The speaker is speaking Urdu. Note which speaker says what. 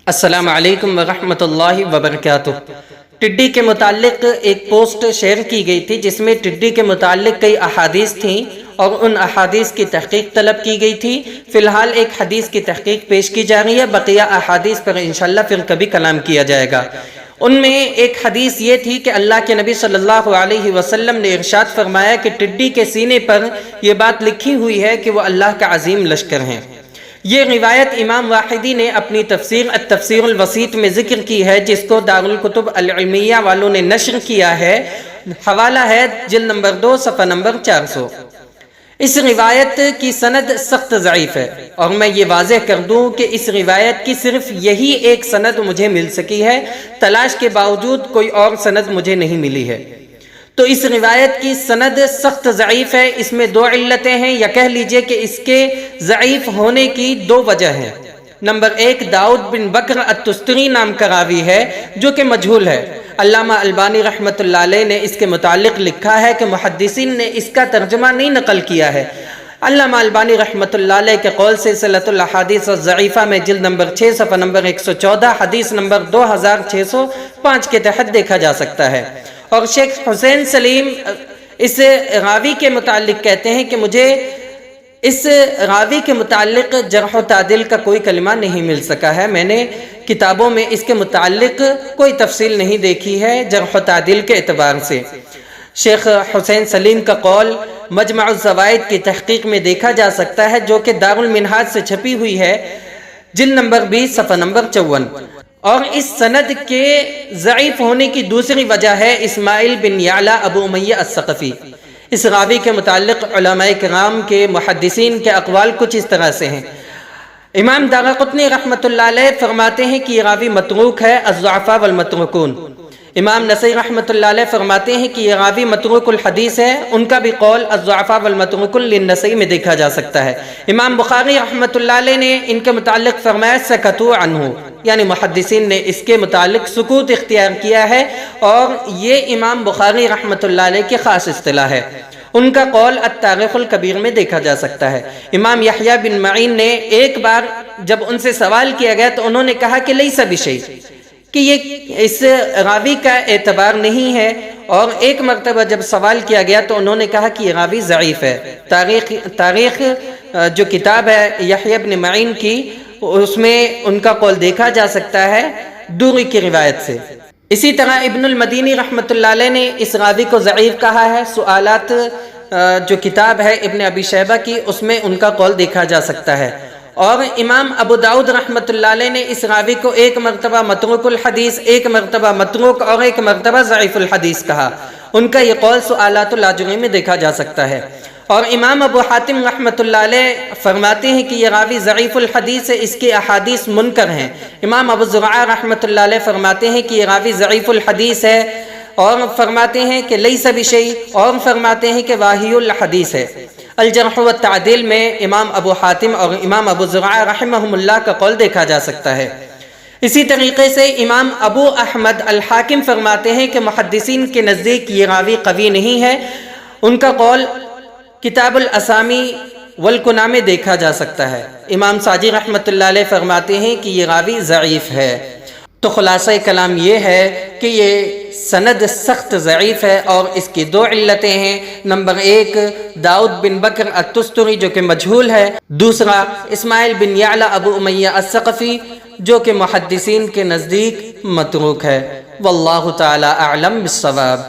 Speaker 1: السلام علیکم ورحمۃ اللہ وبرکاتہ۔ ٹڈی کے متعلق ایک پوسٹ شیئر کی گئی تھی جس میں ٹڈی کے متعلق کئی احادیث تھیں اور ان احادیث کی تحقیق طلب کی گئی تھی۔ فی الحال ایک حدیث کی تحقیق پیش کی جا رہی ہے، بقیہ احادیث پر انشاءاللہ پھر کبھی کلام کیا جائے گا۔ ان میں ایک حدیث یہ تھی کہ اللہ کے نبی صلی اللہ علیہ وسلم نے ارشاد فرمایا کہ ٹڈی کے سینے پر یہ بات لکھی ہوئی ہے کہ وہ اللہ کا عظیم لشکر ہیں۔ یہ روایت امام واحدی نے اپنی تفسیر التفسیر الوسیط میں ذکر کی ہے، جس کو دارالکتب العلمیہ والوں نے نشر کیا ہے۔ حوالہ ہے جلد نمبر 2 صفحہ نمبر 400۔ اس روایت کی سند سخت ضعیف ہے، اور میں یہ واضح کر دوں کہ اس روایت کی صرف یہی ایک سند مجھے مل سکی ہے، تلاش کے باوجود کوئی اور سند مجھے نہیں ملی ہے۔ تو اس روایت کی سند سخت ضعیف ہے۔ اس میں دو علتیں ہیں، یا کہہ لیجئے کہ اس کے ضعیف ہونے کی دو وجہ ہیں۔ نمبر 1، داؤد بن بکر التستری نام کا راوی ہے جو کہ مجہول ہے۔ علامہ البانی رحمۃ اللہ علیہ نے اس کے متعلق لکھا ہے کہ محدثین نے اس کا ترجمہ نہیں نقل کیا ہے۔ علامہ البانی رحمۃ اللہ علیہ کے قول سلسلۃ الاحادیث الضعیفہ میں جلد نمبر 6 صفحہ نمبر 114 حدیث نمبر 2605 کے تحت دیکھا جا سکتا ہے۔ اور شیخ حسین سلیم اس راوی کے متعلق کہتے ہیں کہ مجھے اس راوی کے متعلق جرح و تعدیل کا کوئی کلمہ نہیں مل سکا ہے۔ میں نے کتابوں میں اس کے متعلق کوئی تفصیل نہیں دیکھی ہے جرح و تعدیل کے اعتبار سے۔ شیخ حسین سلیم کا قول مجمع الزوائد کی تحقیق میں دیکھا جا سکتا ہے، جو کہ دارالمنہاج سے چھپی ہوئی ہے، جلد نمبر 20 صفحہ نمبر 54۔ اور اس سند کے ضعیف ہونے کی دوسری وجہ ہے اسماعیل بن یعلا ابو امیہ الثقفی۔ اس راوی کے متعلق علماء کرام کے محدثین کے اقوال کچھ اس طرح سے ہیں۔ امام دارقطنی رحمۃ اللہ علیہ فرماتے ہیں کہ یہ راوی متروک ہے، الضعفاء والمتروکون۔ امام نسائی رحمۃ اللہ علیہ فرماتے ہیں کہ یہ راوی متروک الحدیث ہے، ان کا بھی قول الضعفاء والمتروکون للنسائی میں دیکھا جا سکتا ہے۔ امام بخاری رحمۃ اللہ علیہ نے ان کے متعلق فرمایا سکتوا عنہ، یعنی محدثین نے اس کے متعلق سکوت اختیار کیا ہے، اور یہ امام بخاری رحمۃ اللہ علیہ کی خاص اصطلاح ہے۔ ان کا قول التاریخ الکبیر میں دیکھا جا سکتا ہے۔ امام یحییٰ بن معین نے ایک بار جب ان سے سوال کیا گیا تو انہوں نے کہا کہ لیس بشیء، کہ یہ اس راوی کا اعتبار نہیں ہے، اور ایک مرتبہ جب سوال کیا گیا تو انہوں نے کہا کہ یہ راوی ضعیف ہے۔ تاریخ جو کتاب ہے یحییٰ بن معین کی، اس میں ان کا قول دیکھا جا سکتا ہے دوری کی روایت سے۔ اسی طرح ابن المدینی رحمۃ اللہ علیہ نے اس راوی کو ضعیف کہا ہے۔ سؤالات جو کتاب ہے ابن ابی شیبہ کی، اس میں ان کا قول دیکھا جا سکتا ہے۔ اور امام ابو داؤد رحمۃ اللہ علیہ نے اس راوی کو ایک مرتبہ متروک الحدیث، ایک مرتبہ متروک اور ایک مرتبہ ضعیف الحدیث کہا۔ ان کا یہ قول سؤالات الاجری میں دیکھا جا سکتا ہے۔ اور امام ابو حاتم رحمۃ اللہ علیہ فرماتے ہیں کہ یہ راوی ضعیف الحدیث ہے، اس کی احادیث منکر ہیں۔ امام ابو زرعہ رحمۃ اللہ علیہ فرماتے ہیں کہ یہ راوی ضعیف الحدیث ہے، اور فرماتے ہیں کہ لیس بشیء، اور فرماتے ہیں کہ واہی الحدیث ہے۔ الجرح والتعدیل میں امام ابو حاتم اور امام ابو زرعہ رحمہم اللہ کا قول دیکھا جا سکتا ہے۔ اسی طریقے سے امام ابو احمد الحاکم فرماتے ہیں کہ محدثین کے نزدیک یہ راوی قوی نہیں ہے۔ ان کا قول کتاب الاسامی والکنہ میں دیکھا جا سکتا ہے۔ امام ساجی رحمۃ اللہ علیہ فرماتے ہیں کہ یہ راوی ضعیف ہے۔ تو خلاصہ کلام یہ ہے کہ یہ سند سخت ضعیف ہے، اور اس کی دو علتیں ہیں۔ نمبر 1، داؤد بن بکر التستری جو کہ مجہول ہے۔ دوسرا، اسماعیل بن یعلا ابو امیہ الثقفی جو کہ محدثین کے نزدیک متروک ہے۔ واللہ تعالی اعلم بالصواب۔